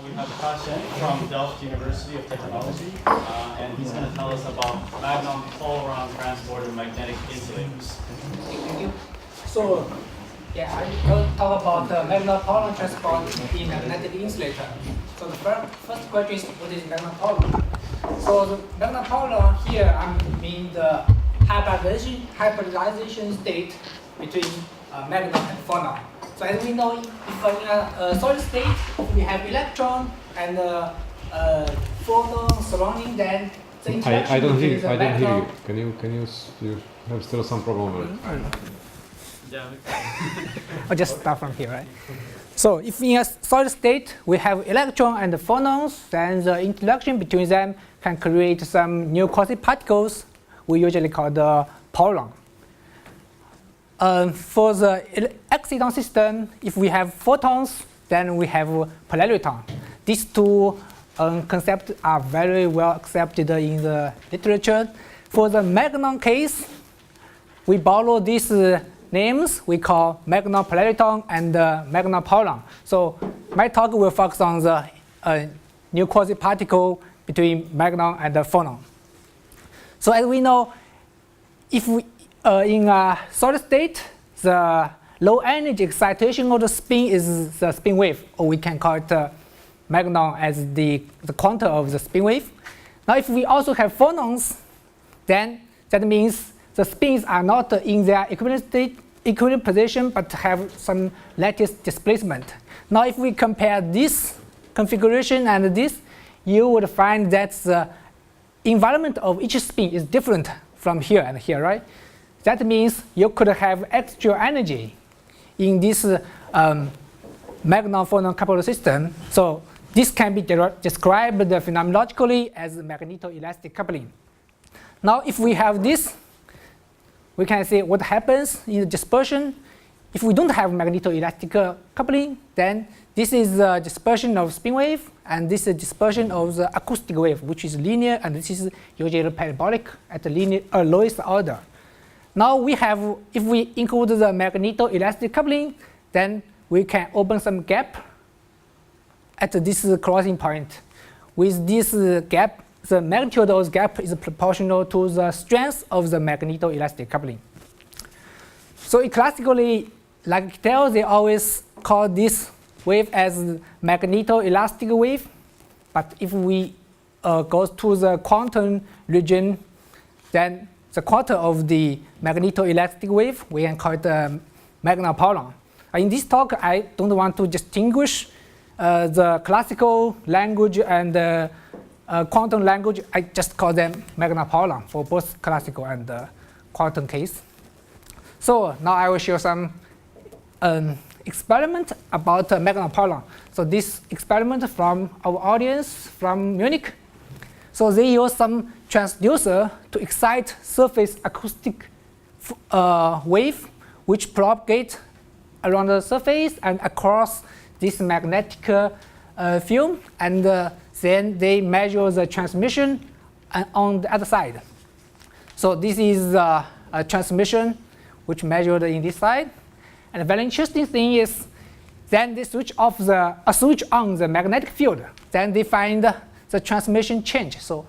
We have Shen from Delft University of Technology, and he's going to tell us about Magnon-polaron transport and magnetic insulators. Thank you. So, yeah, I will talk about the Magnon-polaron transport in magnetic insulator. So the first question is, what is Magnon-polaron? So the Magnon-polaron here, I mean the hybridization state between magnon and phonon. So as we know, if in a solid state, we have electron and phonon surrounding, then the interaction I don't hear between the you. magnon. Can you have still some problem with it? Yeah. I'll just start from here, right? So if in a solid state we have electron and phonons, then the interaction between them can create some new quasi-particles we usually call the polaron. For the exciton system, if we have photons, then we have polariton. These two concepts are very well accepted in the literature. For the magnon case, we borrow these names we call Magnon-polaron and Magnon-polaron. So my talk will focus on the new quasi-particle between magnon and the phonon. So as we know, if we in a solid state, the low energy excitation of the spin is the spin wave, or we can call it magnon as the quantum of the spin wave. Now if we also have phonons, then that means the spins are not in their equivalent position, but have some lattice displacement. Now if we compare this configuration and this, you would find that the environment of each spin is different from here and here, right? That means you could have extra energy in this magnon-phonon coupled system. So this can be described phenomenologically as magneto-elastic coupling. Now if we have this, we can see what happens in the dispersion. If we don't have magneto-elastic coupling, then this is the dispersion of spin wave, and this is the dispersion of the acoustic wave, which is linear, and this is usually parabolic at the lowest order. Now we have, if we include the magneto-elastic coupling, then we can open some gap at this crossing point. With this gap, the magnitude of the gap is proportional to the strength of the magneto-elastic coupling. So classically, like Dell, they always call this wave as magneto-elastic wave. But if we go to the quantum region, then the quantum of the magneto-elastic wave, we can call it Magnon-polaron. In this talk, I don't want to distinguish the classical language and quantum language. I just call them Magnon-polaron for both classical and quantum case. So now I will show some experiment about Magnon-polaron. So this experiment from our audience from Munich. So they use some transducer to excite surface acoustic wave, which propagate around the surface and across this magnetic film, and then they measure the transmission on the other side. So this is a transmission which measured in this side. And the very interesting thing is, then they switch on the magnetic field. Then they find the transmission change. So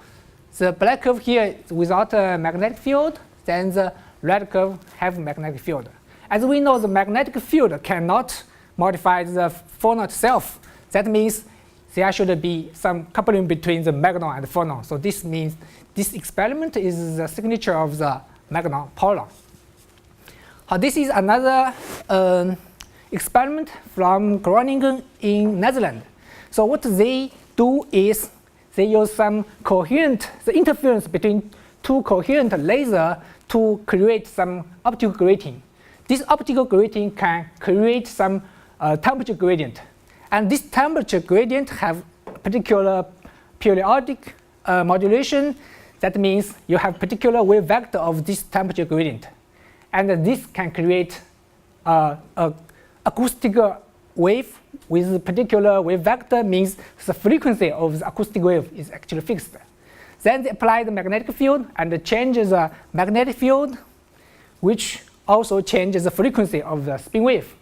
the black curve here is without a magnetic field, then the red curve have magnetic field. As we know, the magnetic field cannot modify the phonon itself. That means there should be some coupling between the magnon and the phonon. So this means this experiment is the signature of the Magnon-polaron. This is another experiment from Groningen in Netherlands. So what they do is they use some the interference between two coherent lasers to create some optical grating. This optical grating can create some temperature gradient. And this temperature gradient have particular periodic modulation. That means you have particular wave vector of this temperature gradient. And this can create acoustic wave with a particular wave vector, means the frequency of the acoustic wave is actually fixed. Then they apply the magnetic field and change the magnetic field, which also changes the frequency of the spin wave.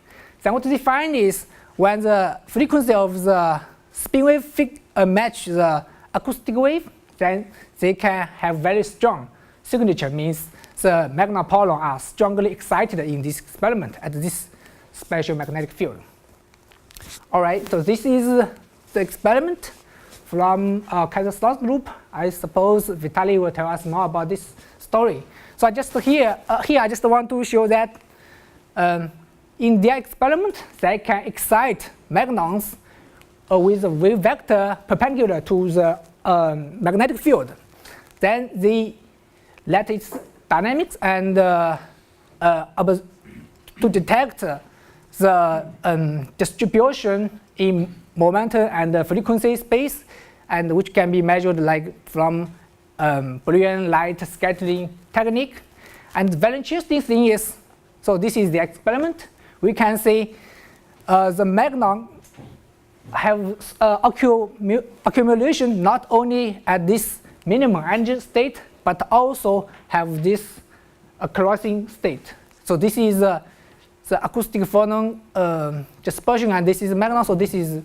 Then what they find is when the frequency of the spin wave match the acoustic wave, then they can have very strong signature, means the Magnon-polaron are strongly excited in this experiment at this special magnetic field. All right, so this is the experiment from Kaiser-Strauss group. I suppose Vitaly will tell us more about this story. So I just here I just want to show that in their experiment, they can excite magnons with a wave vector perpendicular to the magnetic field. Then they let its dynamics and to detect the distribution in momentum and frequency space, and which can be measured like from Boolean light scattering technique. And the very interesting thing is, so this is the experiment. We can see the magnon have accumulation not only at this minimum energy state, but also have this crossing state. So this is the acoustic phonon dispersion, and this is magnon. So this is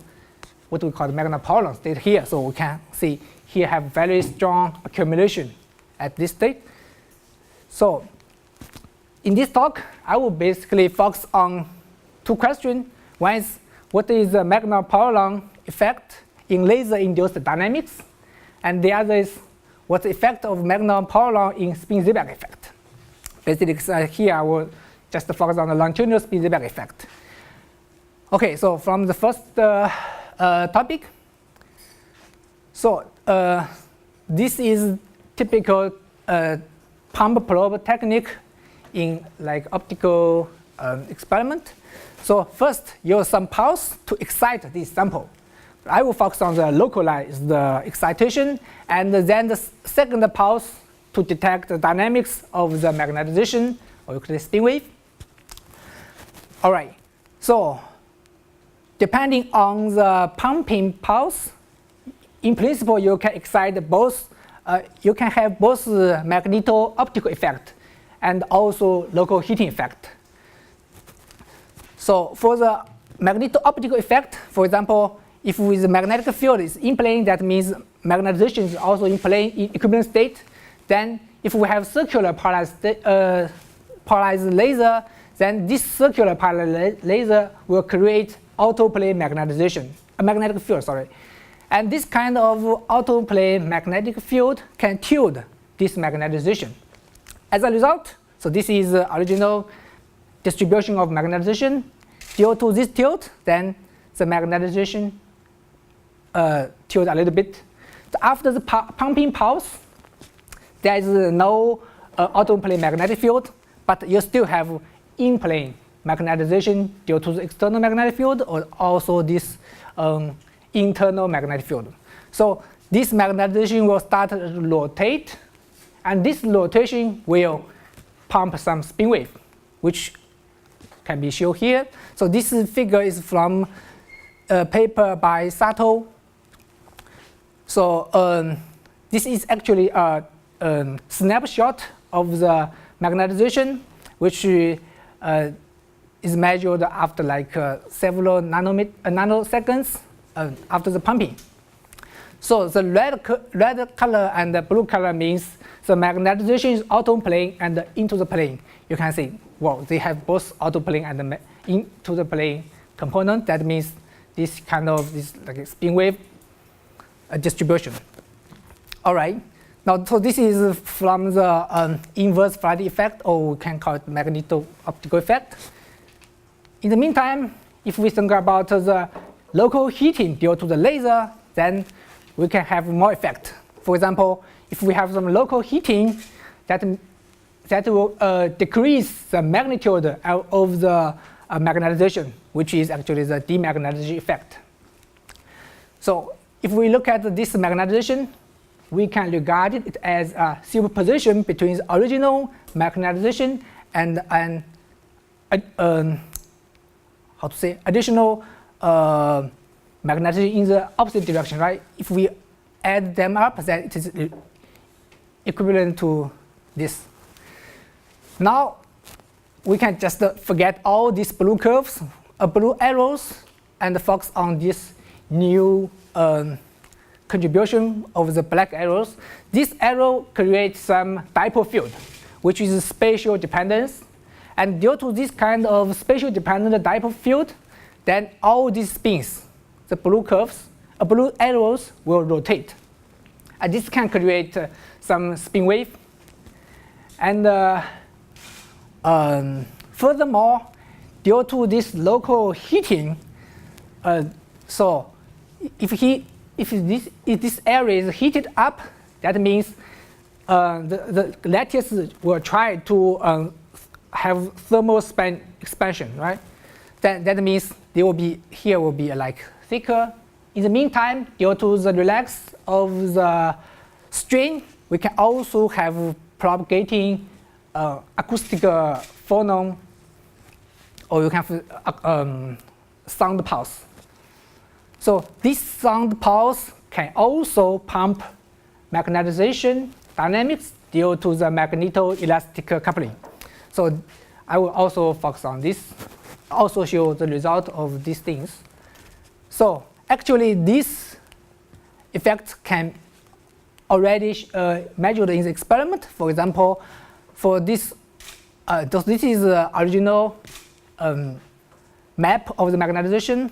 what we call the Magnon-polaron state here. So we can see here have very strong accumulation at this state. So in this talk, I will basically focus on two questions. One is, what is the Magnon-polaron effect in laser-induced dynamics? And the other is, what's the effect of Magnon-polaron in spin-Seebeck effect? Basically, here I will just focus on the longitudinal spin-Seebeck effect. Okay, so from the first topic. So this is typical pump probe technique in like optical experiment. So first, use some pulse to excite this sample. I will focus on the localized excitation, and then the second pulse to detect the dynamics of the magnetization, or you could say spin wave. All right. So depending on the pumping pulse, in principle, you can excite both. You can have both magneto-optical effect and also local heating effect. So for the magneto-optical effect, for example, if with the magnetic field is in plane, that means magnetization is also in plane in equivalent state. Then if we have circular polarized laser, then this circular polarized laser will create auto-plane magnetization, a magnetic field, sorry. And this kind of auto-plane magnetic field can tilt this magnetization. As a result, so this is the original distribution of magnetization. Due to this tilt, then the magnetization tilt a little bit. So after the pumping pulse, there is no auto-plane magnetic field, but you still have in-plane magnetization due to the external magnetic field, or also this internal magnetic field. So this magnetization will start to rotate, and this rotation will pump some spin wave, which can be shown here. So this figure is from a paper by Sato. So this is actually a snapshot of the magnetization, which is measured after like several nanoseconds after the pumping. So the red color and the blue color means the magnetization is auto-plane and into the plane. You can see, well, they have both auto-plane and into the plane component. That means this kind of like spin wave distribution. All right. Now, so this is from the inverse Faraday effect, or we can call it magneto-optical effect. In the meantime, if we think about the local heating due to the laser, then we can have more effect. For example, if we have some local heating, that will decrease the magnitude of the magnetization, which is actually the demagnetization effect. So if we look at this magnetization, we can regard it as a superposition between the original magnetization and an additional magnetization in the opposite direction, right? If we add them up, then it is equivalent to this. Now we can just forget all these blue curves, blue arrows, and focus on this new contribution of the black arrows. This arrow creates some dipole field, which is spatial dependence. And due to this kind of spatial dependent dipole field, then all these spins, the blue curves, blue arrows will rotate. And this can create some spin wave. And furthermore, due to this local heating, so if this area is heated up, that means the lattice will try to have thermal expansion, right? That means there will be here will be like thicker. In the meantime, due to the relax of the strain, we can also have propagating acoustic phonon, or you can have sound pulse. So this sound pulse can also pump magnetization dynamics due to the magneto-elastic coupling. So I will also focus on this, also show the result of these things. So actually, this effect can already measured in the experiment. For example, for this, this is the original map of the magnetization.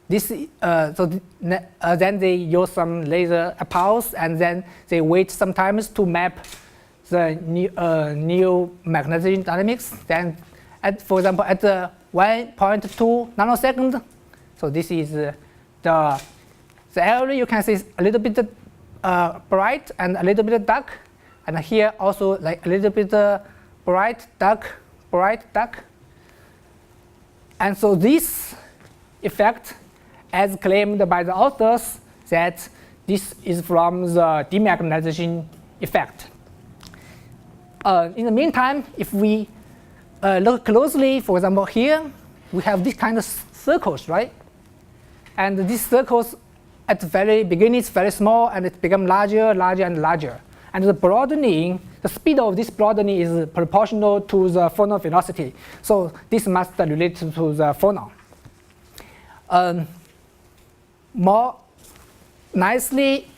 This, then they use some laser pulse, and then they wait sometimes to map the new magnetization dynamics. Then, for example, at the 1.2 nanosecond, so this is the area you can see is a little bit bright and a little bit dark, and here also like a little bit bright, dark, bright, dark. And so this effect, as claimed by the authors, that this is from the demagnetization effect. In the meantime, if we look closely, for example, here we have this kind of circles, right? And these circles at the very beginning is very small, and it becomes larger, larger, and larger. And the broadening, the speed of this broadening is proportional to the phonon velocity. So this must relate to the phonon. More nicely,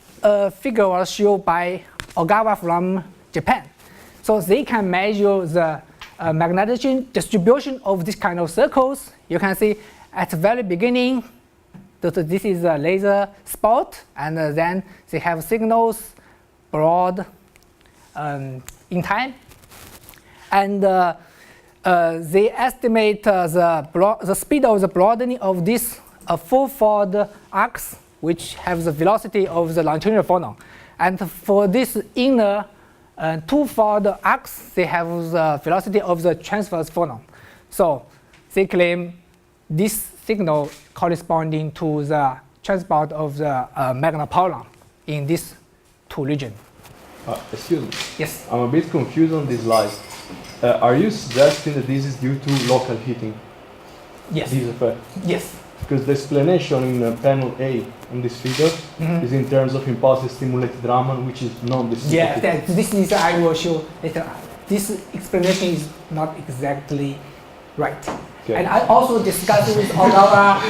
figure was shown by Ogawa from Japan. So they can measure the magnetization distribution of this kind of circles. You can see at the very beginning, this is a laser spot, and then they have signals broad in time. And they estimate the speed of the broadening of this four-fold arcs, which have the velocity of the longitudinal phonon. And for this inner two-fold arcs, they have the velocity of the transverse phonon. So they claim this signal corresponding to the transport of the Magnon-polaron in these two regions. Excuse me. Yes. I'm a bit confused on this slide. Are you suggesting that this is due to local heating? Yes. This effect? Yes. Because the explanation in panel A in this figure is in terms of impulsive stimulated Raman, which is non-distributed. Yeah, this is I will show later on. This explanation is not exactly right. Okay. And I also discussed with Ogawa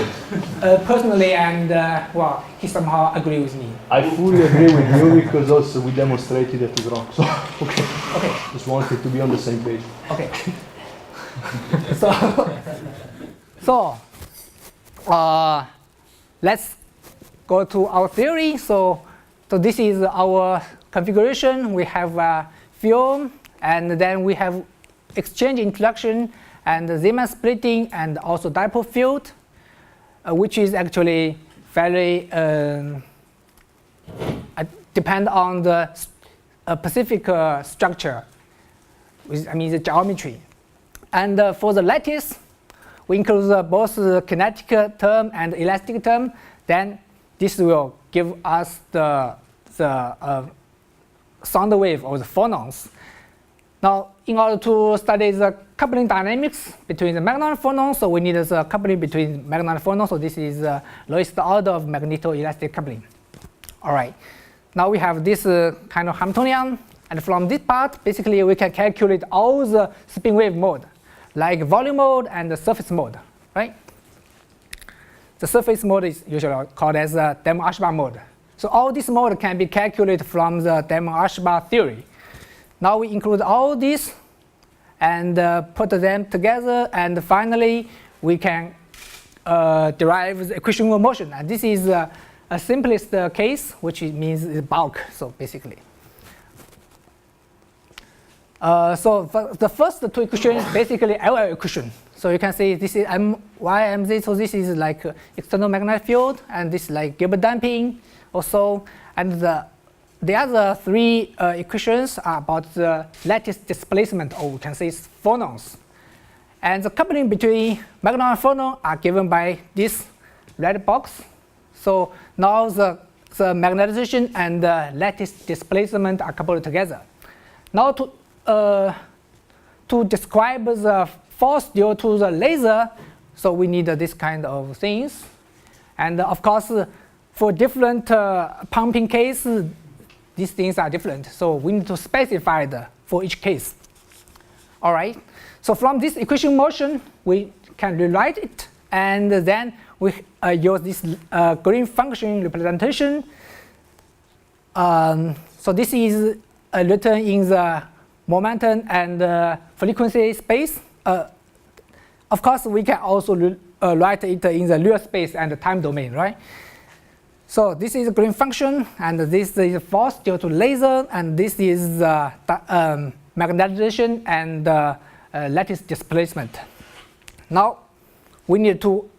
personally, and well, he somehow agreed with me. I fully agree with you, because also we demonstrated that it's wrong. So okay. Okay. Just wanted to be on the same page. Okay. So let's go to our theory. So this is our configuration. We have a film, and then we have exchange interaction, and Zeeman splitting, and also dipole field, which is actually very depend on the specific structure, I mean the geometry. And for the lattice, we include both the kinetic term and elastic term. Then this will give us the sound wave or the phonons. Now, in order to study the coupling dynamics between the Magnon and phonon, so we need the coupling between Magnon and phonon. So this is the lowest order of magneto-elastic coupling. All right. Now we have this kind of Hamiltonian, and from this part, basically we can calculate all the spin wave mode, like volume mode and the surface mode, right? the surface mode is usually called as a Delft-Ashbar mode. So all this mode can be calculated from the Delft-Ashbar theory. Now we include all these and put them together, and finally we can derive the equation of motion. And this is a simplest case, which means bulk, so basically. So the first two equations basically LL equation. So you can see this is y, mz, so this is like external magnetic field, and this is like Gilbert damping also. And the other three equations are about the lattice displacement, or we can say it's phonons. And the coupling between magnon and phonon are given by this red box. So now the magnetization and the lattice displacement are coupled together. Now to describe the force due to the laser, so we need this kind of things. And of course, for different pumping cases, these things are different. So we need to specify for each case. All right. So from this equation motion, we can rewrite it, and then we use this green function representation. So this is written in the momentum and frequency space. Of course, we can also write it in the real space and the time domain, right? So this is a green function, and this is force due to laser, and this is magnetization and lattice displacement. Now we need to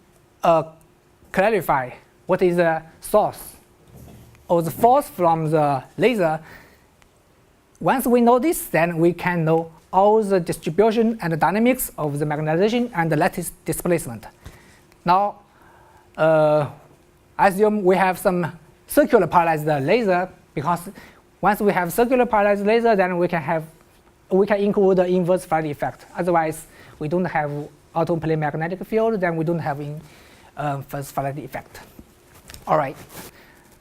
clarify what is the source or the force from the laser. Once we know this, then we can know all the distribution and the dynamics of the magnetization and the lattice displacement. Now, assume we have some circular polarized laser, because once we have circular polarized laser, then we can include the inverse Faraday effect. Otherwise, we don't have auto plane magnetic field, then we don't have inverse Faraday effect. All right.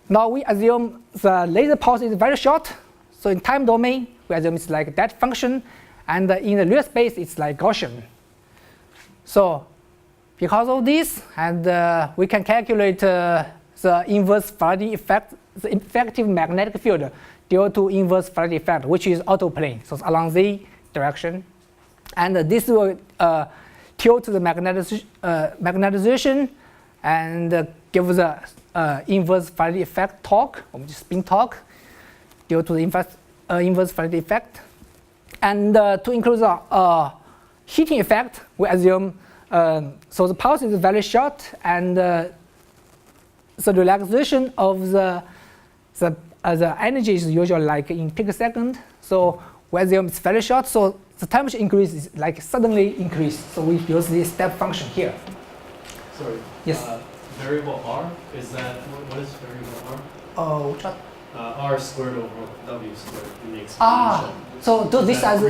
Now we assume the laser pulse is very short. So in time domain, we assume it's like that function, and in the real space, it's like Gaussian. So because of this, and we can calculate the inverse Faraday effect, the effective magnetic field due to inverse Faraday effect, which is auto plane, so it's along the direction. And this will tilt the magnetization and give the inverse Faraday effect torque, or spin torque, due to the inverse Faraday effect. And to include the heating effect, we assume so the pulse is very short, and the relaxation of the energy is usually like in picosecond. So we assume it's very short, so the temperature increase is like suddenly increase. So we use this step function here. Sorry. Yes. Variable r, is that, what is variable r? Oh, what? R squared over w squared in the exponential. So do this as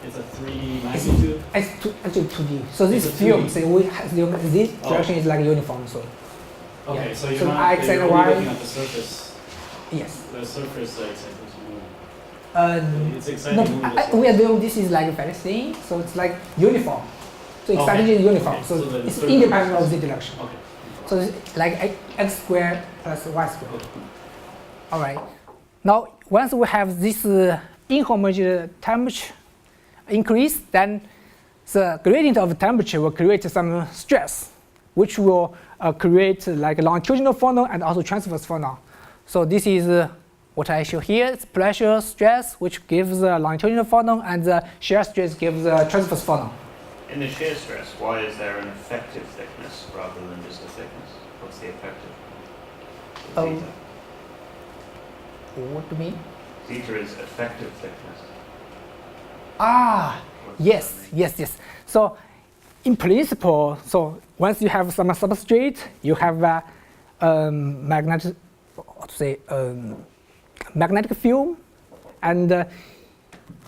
it's a 3D magnitude? It's actually 2D. So this field, so we assume this direction is like uniform. So okay, yeah. so you're So not X and you're Y. looking at the surface. Yes. The surface excitation movement. It's No, exciting movement. we assume this is like very thin, so it's like uniform. So excitation is uniform, Okay. so the it's surface independent of is- the direction. Okay. So it's like x squared plus y squared. Okay. All right. Now, once we have this inhomogeneous temperature increase, then the gradient of temperature will create some stress, which will create like a longitudinal phonon and also transverse phonon. So this is what I show here. It's pressure stress, which gives a longitudinal phonon, and the shear stress gives a transverse phonon. In the shear stress, why is there an effective thickness rather than just a thickness? What's the effective? Oh. Zeta. What do you mean? Zeta is effective thickness. Ah, What does yes, that mean? yes. So in principle, so once you have some substrate, you have a magnetic field, and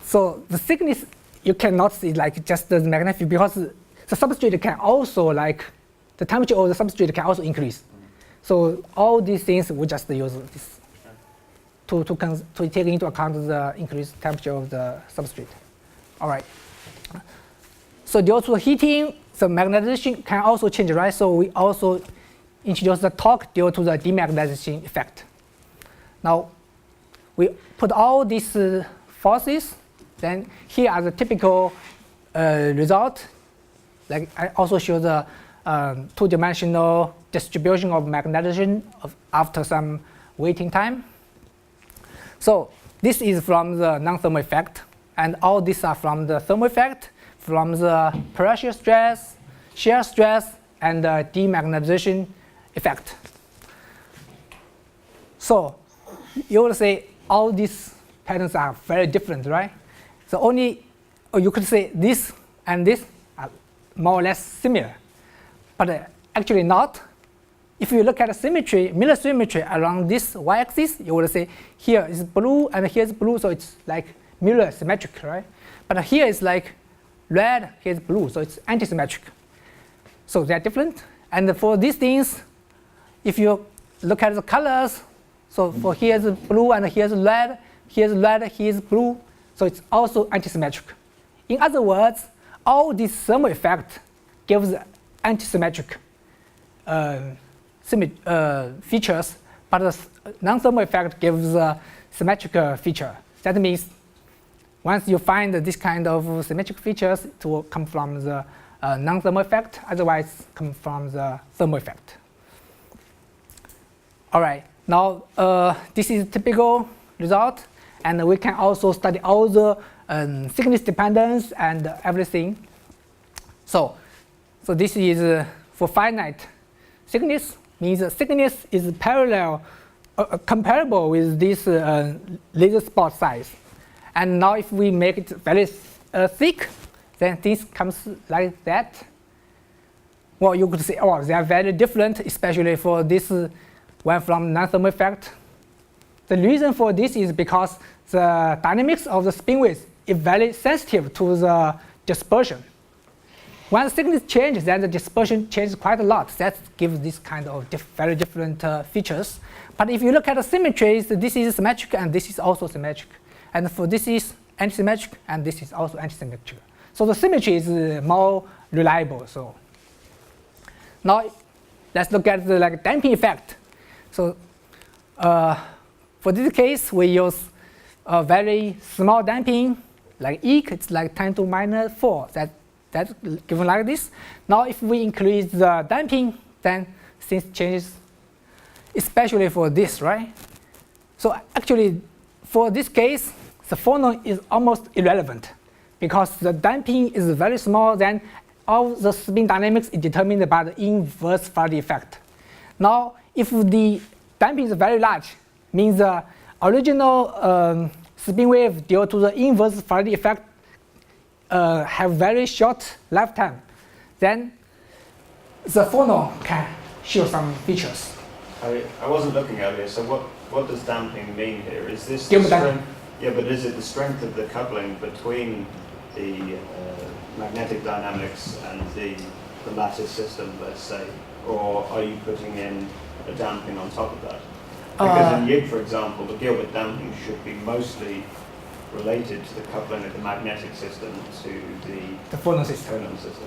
so the thickness you cannot see like just the magnetic field, because the substrate can also like the temperature of the substrate can also increase. So all these things we just use this to take into account the increased temperature of the substrate. All right. So due to heating, the magnetization can also change, right? So we also introduce the torque due to the demagnetization effect. Now, we put all these forces, then here are the typical result. Like I also show the two-dimensional distribution of magnetization after some waiting time. So this is from the non-thermal effect, and all these are from the thermal effect, from the pressure stress, shear stress, and the demagnetization effect. So you will say all these patterns are very different, right? So only, or you could say this and this are more or less similar, but actually not. If you look at the symmetry, mirror symmetry around this y-axis, you will say here is blue and here is blue, so it's like mirror symmetric, right? But here is like red, here is blue, so it's anti-symmetric. So they are different. And for these things, if you look at the colors, so for here's blue and here's red, here's blue, so it's also anti-symmetric. In other words, all these thermal effect gives anti-symmetric features, but the non-thermal effect gives a symmetric feature. That means once you find this kind of symmetric features, it will come from the non-thermal effect, otherwise come from the thermal effect. All right, now this is typical result, and we can also study all the thickness dependence and everything. So this is for finite thickness, means the thickness is comparable with this laser spot size. And now if we make it very thick, then this comes like that. Well, you could say, oh, they are very different, especially for this one from non-thermal effect. The reason for this is because the dynamics of the spin width is very sensitive to the dispersion. When the thickness changes, then the dispersion changes quite a lot. That gives this kind of very different features. But if you look at the symmetries, this is symmetric and this is also symmetric. And for this is antisymmetric and this is also antisymmetric. So the symmetry is more reliable. So now let's look at the damping effect. So for this case, we use a very small damping, like E, it's like 10 to minus 4. That's given like this. Now if we increase the damping, then things changes, especially for this, right? So actually, for this case, the phonon is almost irrelevant because the damping is very small, then all the spin dynamics is determined by the inverse Faraday effect. Now, if the damping is very large, means the original spin wave due to the inverse Faraday effect have very short lifetime, then the phonon can show some features. I wasn't looking at it, so what does damping mean here? Is this Give the me strength? Yeah, but is it the strength of the coupling between the magnetic dynamics and the lattice system, let's say, or are you putting in a damping on top of that? Because in YIG, for example, the Gilbert damping should be mostly related to the coupling of the magnetic system to the phonon system.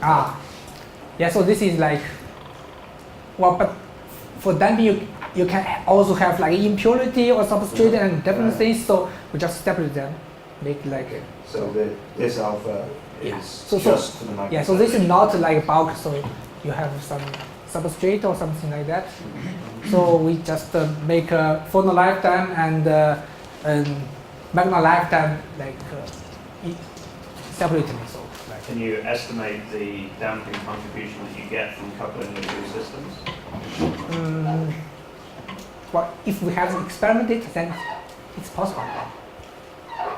Yeah, so this is like, well, but for damping, you can also have like impurity or substrate and different things, so we just separate them, make like. So this alpha is just for the magnetic. Yeah, so this is not like bulk, so you have some substrate or something like that. So we just make a phonon lifetime and Magnon lifetime like separately. So like. Can you estimate the damping contribution that you get from coupling the two systems? Well, if we have experimented, then it's possible.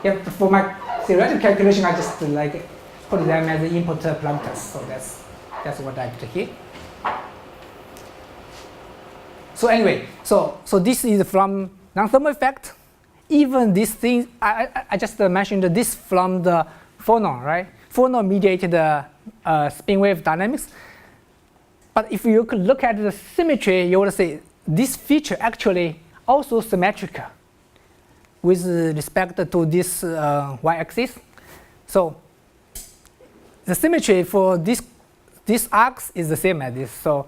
Yeah, for my theoretical calculation, I just like put them as the input parameters. So that's what I did here. So anyway, so this is from non-thermal effect. Even these things, I just mentioned this from the phonon, right? Phonon mediated spin wave dynamics. But if you could look at the symmetry, you will see this feature actually also symmetric with respect to this y-axis. So the symmetry for this arcs is the same as this. So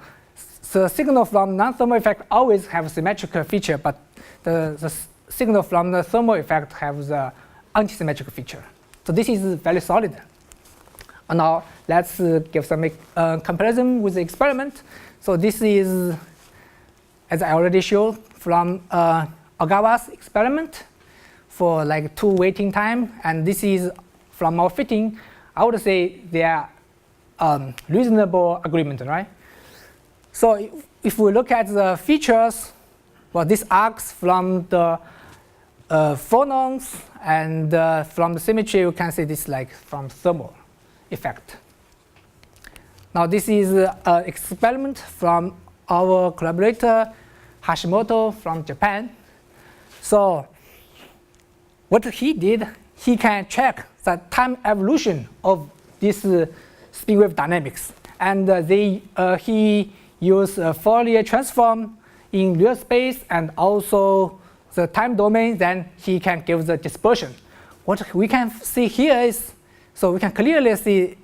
the signal from non-thermal effect always have symmetrical feature, but the signal from the thermal effect have the anti-symmetrical feature. So this is very solid. And now let's give some comparison with the experiment. So this is, as I already showed, from Ogawa's experiment for like 2 waiting time, and this is from our fitting. I would say they are reasonable agreement, right? So if we look at the features, well, this arcs from the phonons, and from the symmetry, you can see this like from thermal effect. Now this is an experiment from our collaborator Hashimoto from Japan. So what he did, he can track the time evolution of this spin wave dynamics, and he used a Fourier transform in real space and also the time domain. Then he can give the dispersion. What we can see here is, so we can clearly see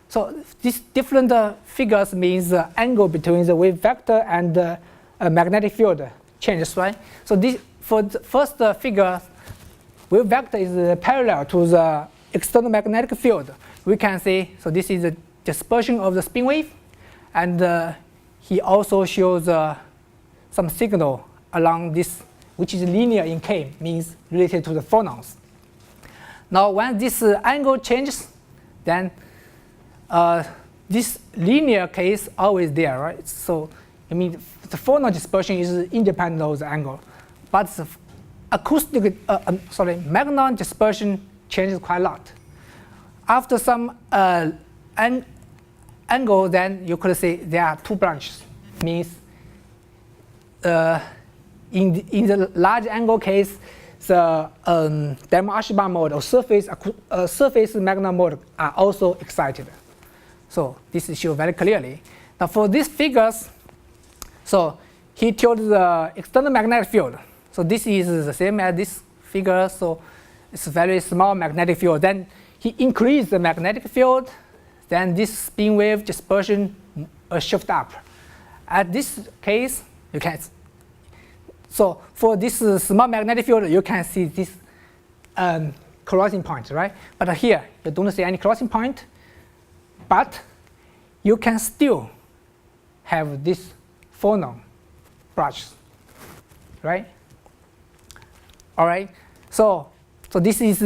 so these different figures means the angle between the wave vector and the magnetic field changes, right? So this, for the first figure, wave vector is parallel to the external magnetic field. We can see, so this is the dispersion of the spin wave, and he also shows some signal along this, which is linear in K, means related to the phonons. Now when this angle changes, then this linear case always there, right? So I mean the phonon dispersion is independent of the angle, but the acoustic, Magnon dispersion changes quite a lot. After some angle, then you could say there are 2 branches. Means in the large angle case, the Delft mode or surface Magnon mode are also excited. So this is shown very clearly. Now for these figures, so he showed the external magnetic field. So this is the same as this figure. So it's a very small magnetic field. Then he increased the magnetic field. Then this spin wave dispersion shift up. At this case, you can. So for this small magnetic field, you can see this crossing point, right? But here you don't see any crossing point. But you can still have this phonon branches, right? All right. So this is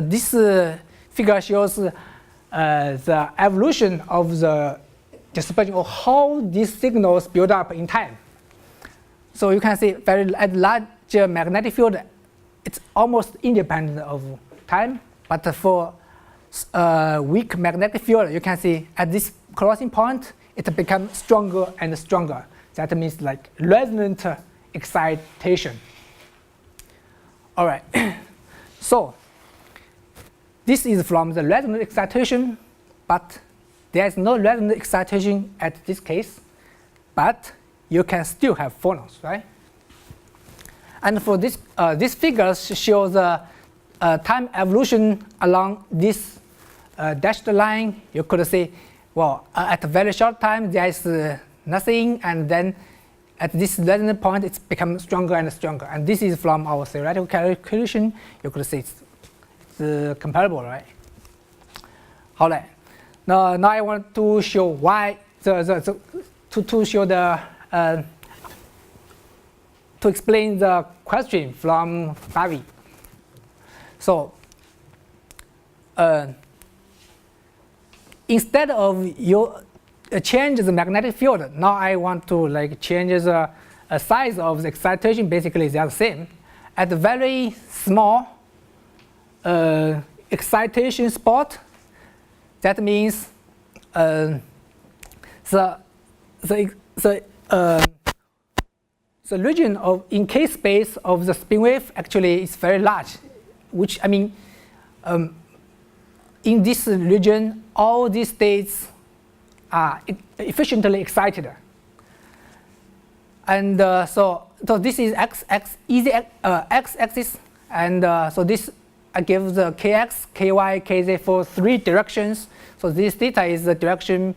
this figure shows the evolution of the dispersion, or how these signals build up in time. So you can see at larger magnetic field, it's almost independent of time. But for weak magnetic field, you can see at this crossing point, it becomes stronger and stronger. That means like resonant excitation. All right. So this is from the resonant excitation, but there is no resonant excitation at this case. But you can still have phonons, right? And for this, these figures show the time evolution along this dashed line. You could say, well, at a very short time there is nothing, and then at this resonant point it's become stronger and stronger. And this is from our theoretical calculation. You could say it's comparable, right? All right. Now I want to show why to show the to explain the question from Bavi. So instead of you change the magnetic field, now I want to like change the size of the excitation. Basically, they are the same. At the very small excitation spot, that means the region of in K space of the spin wave actually is very large, which I mean in this region all these states are efficiently excited. And so this is x-axis, and so this I give the kx, ky, kz for 3 directions. So this theta is the direction,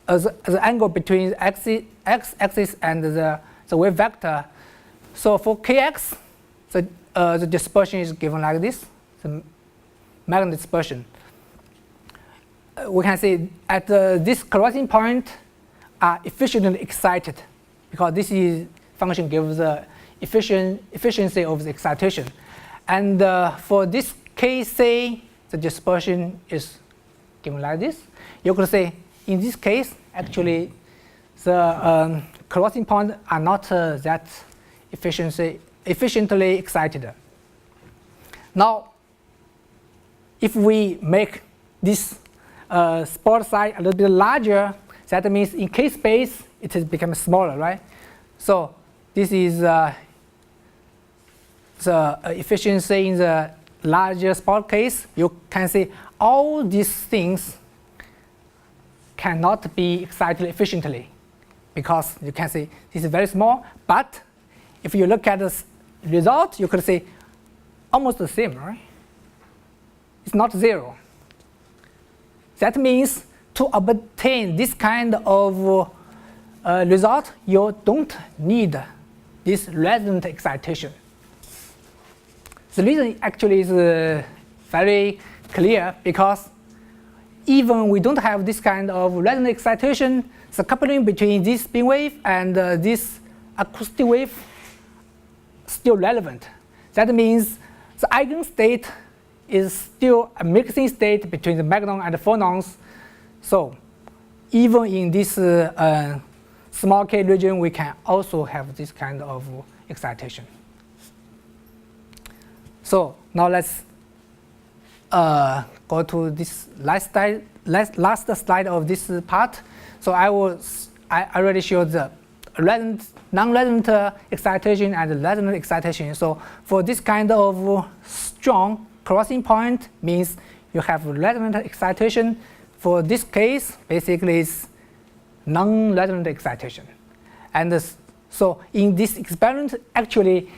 the angle between the x-axis and the wave vector. So for kx, the dispersion is given like this, the magnetic dispersion. We can see at this crossing point are efficiently excited, because this function gives the efficiency of the excitation. And for this kc, the dispersion is given like this. You could say in this case, actually, the crossing points are not that efficiently excited. Now, if we make this spot size a little bit larger, that means in k space it has become smaller, right? So this is the efficiency in the larger spot case. You can see all these things cannot be excited efficiently, because you can see this is very small. But if you look at the result, you could see almost the same, right? It's not 0. That means to obtain this kind of result, you don't need this resonant excitation. The reason actually is very clear, because even we don't have this kind of resonant excitation, the coupling between this spin wave and this acoustic wave still relevant. That means the eigenstate is still a mixing state between the magnon and the phonons. So even in this small k region, we can also have this kind of excitation. So now let's go to this last slide of this part. So I already showed the non-resonant excitation and resonant excitation. So for this kind of strong crossing point, means you have resonant excitation. For this case, basically it's non-resonant excitation. And so in this experiment, actually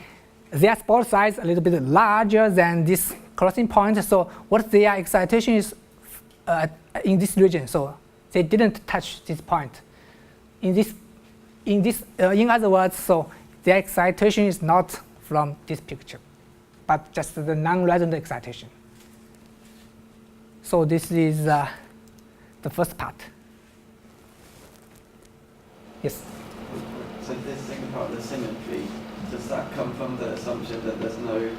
their spot size a little bit larger than this crossing point. So what their excitation is in this region. So they didn't touch this point. In other words, so their excitation is not from this picture, but just the non-resonant excitation. So this is the first part. Yes? So this thing about the symmetry, does that come from the assumption that there's no,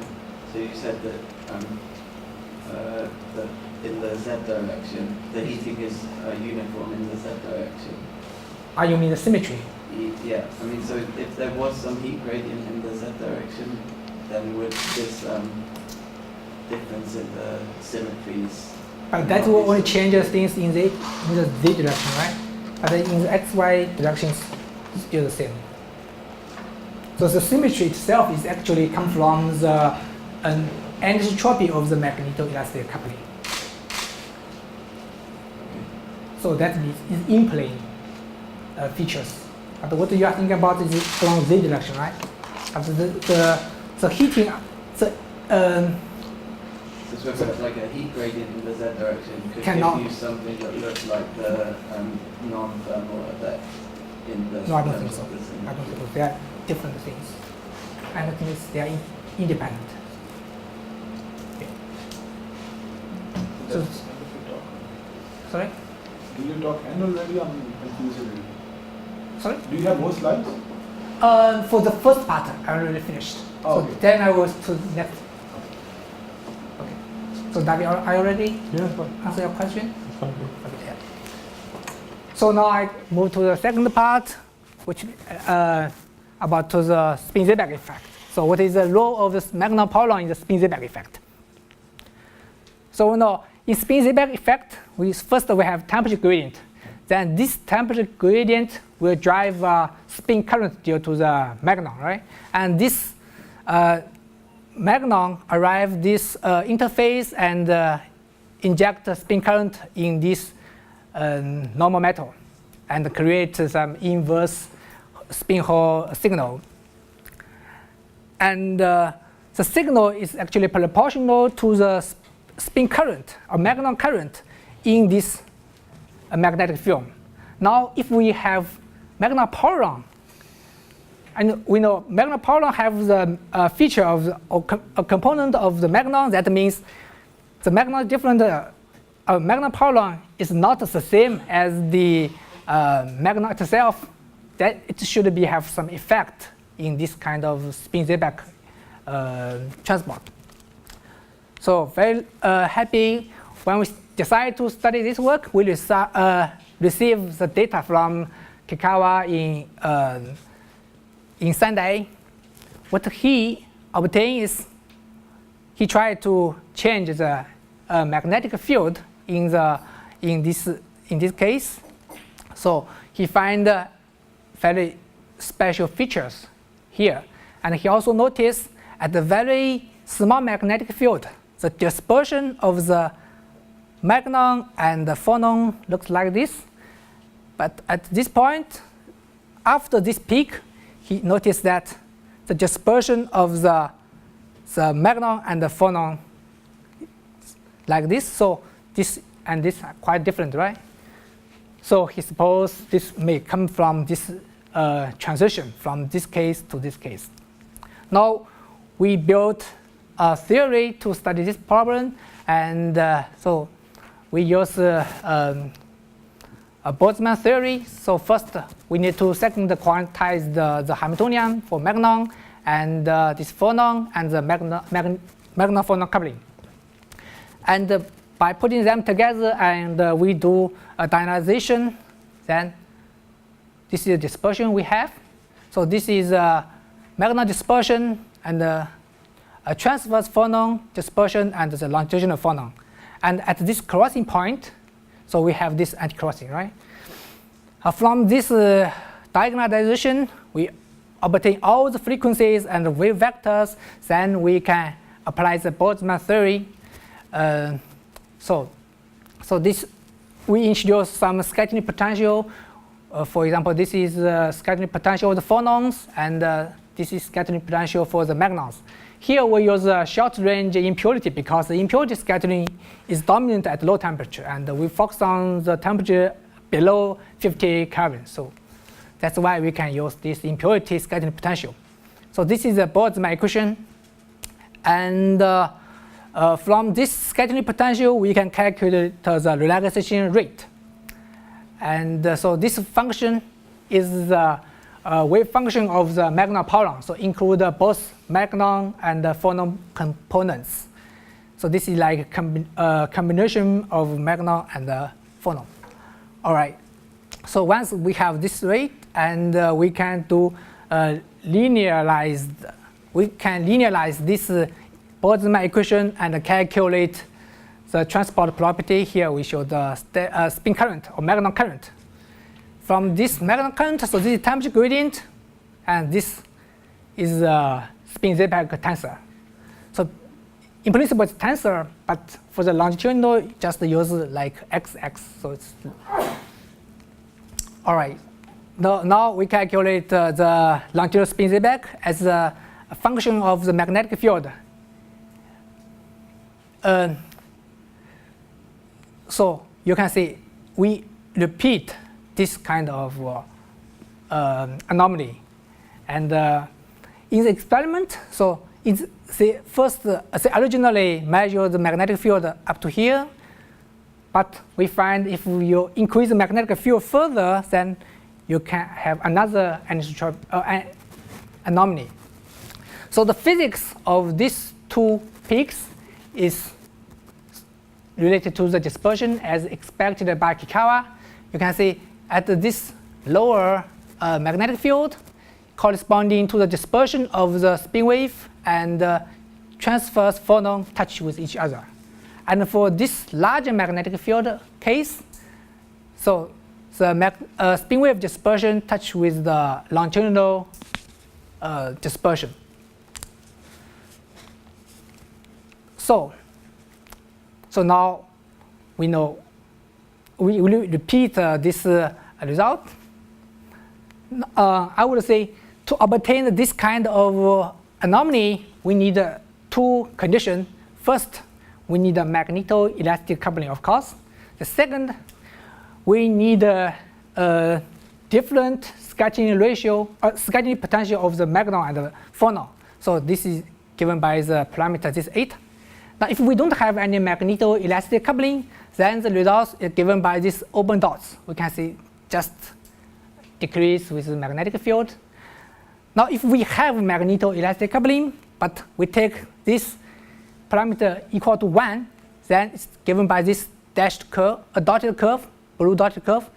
so you said that, that in the z direction, the heating is uniform in the z direction? You mean the symmetry? Yeah, I mean, so if there was some heat gradient in the z direction, then would this difference in the symmetries? But that will only change things in the z direction, right? But in the xy direction, it's still the same. So the symmetry itself is actually come from the anisotropy of the magneto-elastic coupling. So that is in plane features. But what you are thinking about is along z direction, right? But the heating, So like a heat gradient in the z direction could cannot give you something that looks like the non-thermal effect in the. No, I don't think so. I don't think so. They are different things. And the thing is, they are independent. Okay. So, sorry? Do you talk N already? I'm confused already. Sorry? Do you have more slides? For the first part, I already finished. Oh, so okay. then I was to next. Okay. So David, I already answer your question? Fine. Okay, yeah. So now I move to the second part, which about to the spin-Seebeck effect. So what is the role of this Magnon-polaron in the spin-Seebeck effect? So now in spin-Seebeck effect, first we have temperature gradient. Then this temperature gradient will drive spin current due to the magnon, right? And this magnon arrive this interface and inject the spin current in this normal metal and create some inverse spin Hall signal. And the the signal is actually proportional to the spin current or Magnon current in this magnetic field. Now, if we have Magnon-polaron, and we know Magnon-polaron have the feature of a component of the Magnon. That means the Magnon different. Magnon-polaron is not the same as the Magnon itself. That it should have some effect in this kind of spin-Seebeck transport. So very happy when we decide to study this work. We receive the data from Kikawa in Sunday. What he obtained is he tried to change the magnetic field in this case. So he find very special features here, and he also noticed at the very small magnetic field, the dispersion of the Magnon and the phonon looks like this. But at this point, after this peak, he noticed that the dispersion of the Magnon and the phonon like this. So this and this are quite different, right? So he supposed this may come from this transition from this case to this case. Now we built a theory to study this problem, and so we use a Boltzmann theory. So first, we need to quantize the Hamiltonian for Magnon and this phonon and the Magnon-phonon coupling. And by putting them together and we do a diagonalization, then this is the dispersion we have. So this is a Magnon dispersion and a transverse phonon dispersion and the longitudinal phonon. And at this crossing point, so we have this anti-crossing, right? From this diagonalization, we obtain all the frequencies and the wave vectors. Then we can apply the Boltzmann theory. So this we introduce some scattering potential. For example, this is scattering potential of the phonons, and this is scattering potential for the magnons. Here we use a short-range impurity because the impurity scattering is dominant at low temperature, and we focus on the temperature below 50 Kelvin. So that's why we can use this impurity scattering potential. So this is the Boltzmann equation, and from this scattering potential, we can calculate the relaxation rate. And so this function is the wave function of the Magnon-polaron. So include both Magnon and the phonon components. So this is like a combination of Magnon and the phonon. All right. So once we have this rate, and we can do linearized. We can linearize this Boltzmann equation and calculate the transport property. Here we show the spin current or Magnon current. From this Magnon current, so this is temperature gradient, and this is a spin-Seebeck tensor. So in principle it's tensor, but for the longitudinal, just use like XX. So it's all right. Now we calculate the longitudinal spin-Seebeck as a function of the magnetic field. So you can see we repeat this kind of anomaly, and in the experiment, so first originally measure the magnetic field up to here, but we find if you increase the magnetic field further, then you can have another anomaly. So the physics of these two peaks is related to the dispersion as expected by Kikawa. You can see at this lower magnetic field corresponding to the dispersion of the spin wave and transverse phonon touch with each other. And for this larger magnetic field case, so the spin wave dispersion touch with the longitudinal dispersion. So now we know we will repeat this result. I would say to obtain this kind of anomaly, we need two conditions. First, we need a magneto-elastic coupling, of course. The second, we need a different scattering ratio, scattering potential of the magnon and the phonon. So this is given by the parameter this 8. Now, if we don't have any magneto-elastic coupling, then the results is given by these open dots. We can see just decrease with the magnetic field. Now, if we have magneto-elastic coupling, but we take this parameter equal to 1, then it's given by this dashed curve, a dotted curve, blue dotted curve,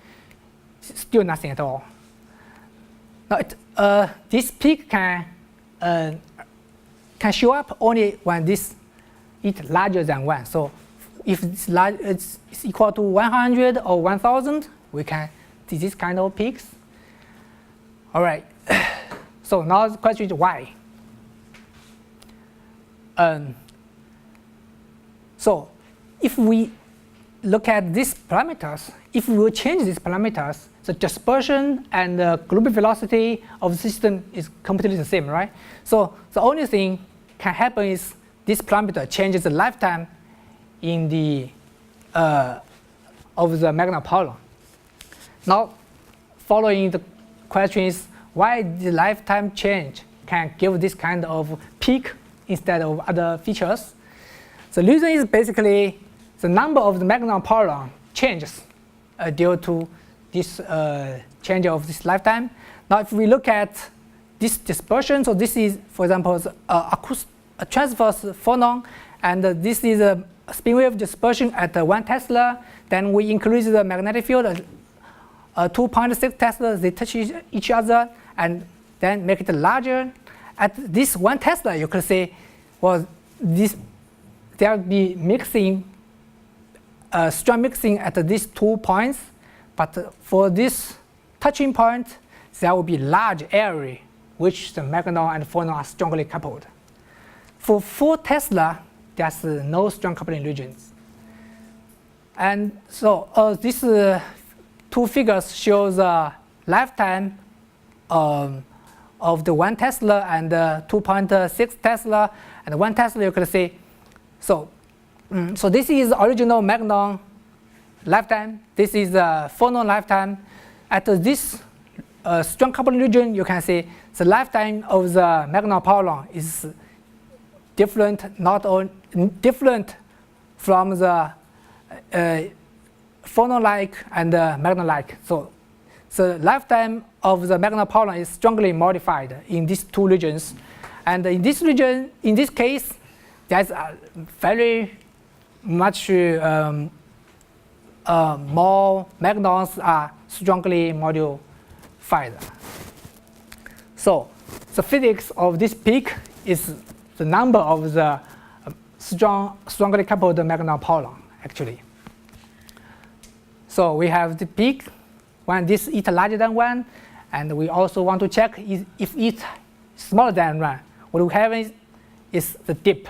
still nothing at all. Now, this peak can show up only when this is larger than 1. So if it's equal to 100 or 1000, we can see this kind of peaks. All right. So now the question is why? So if we look at these parameters, if we will change these parameters, the dispersion and the global velocity of the system is completely the same, right? So the only thing can happen is this parameter changes the lifetime in the of the Magnon-polaron. Now, following the question is why the lifetime change can give this kind of peak instead of other features. The reason is basically the number of the Magnon-polaron changes due to this change of this lifetime. Now, if we look at this dispersion, so this is, for example, a transverse phonon, and this is a spin wave dispersion at 1 Tesla. Then we increase the magnetic field 2.6 Tesla. They touch each other and then make it larger. At this 1 Tesla, you could say, well, there will be mixing, strong mixing at these 2 points. But for this touching point, there will be large area which the magnon and phonon are strongly coupled. For 4 Tesla, there's no strong coupling regions. And so these two figures show the lifetime of the 1 Tesla and 2.6 Tesla. And 1 Tesla, you could say, so this is original magnon lifetime. This is the phonon lifetime. At this strong coupling region, you can see the lifetime of the Magnon-polaron is different, not only different from the phonon-like and magnon-like. So the lifetime of the Magnon-polaron is strongly modified in these two regions. And in this region, in this case, there's very much more magnons are strongly modified. So the physics of this peak is the number of the strongly coupled Magnon-polaron, actually. So we have the peak when this is larger than 1, and we also want to check if it's smaller than 1. What we have is the dip.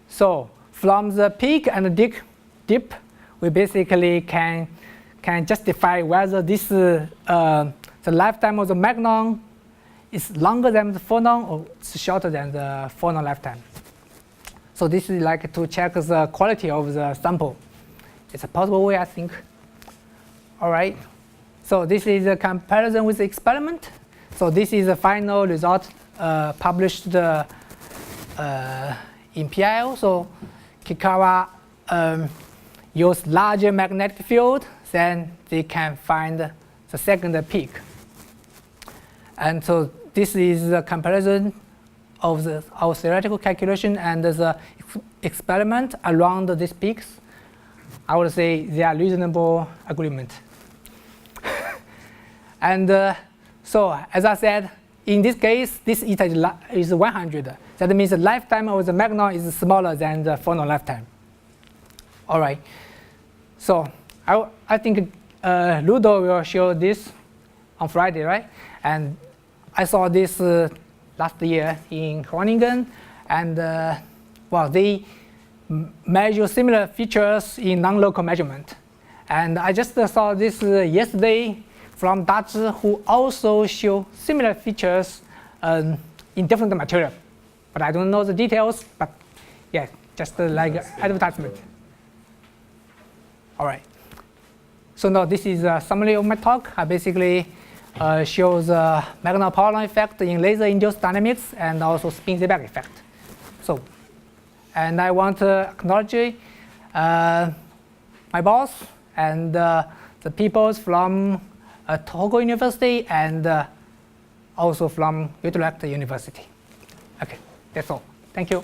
So from the peak and the dip, we basically can justify whether this the lifetime of the magnon is longer than the phonon or shorter than the phonon lifetime. So this is like to check the quality of the sample. It's a possible way, I think. All right. So this is a comparison with the experiment. So this is the final result published in PIO. So Kikawa use larger magnetic field, then they can find the second peak. And so this is the comparison of our theoretical calculation and the experiment around these peaks. I would say they are reasonable agreement. And so, as I said, in this case, this eta is 100. That means the lifetime of the magnon is smaller than the phonon lifetime. All right. So I think Ludo will show this on Friday, right? And I saw this last year in Groningen, and well, they measure similar features in non-local measurement. And I just saw this yesterday from Dutch, who also show similar features in different material. but I don't know the details. But yeah, just like advertisement. All right. So now this is a summary of my talk. I basically shows Magnon-polaron effect in laser-induced dynamics and also spin-Seebeck effect. So, and I want to acknowledge my boss and the people from Togo University and also from Utrecht University. Okay, that's all. Thank you.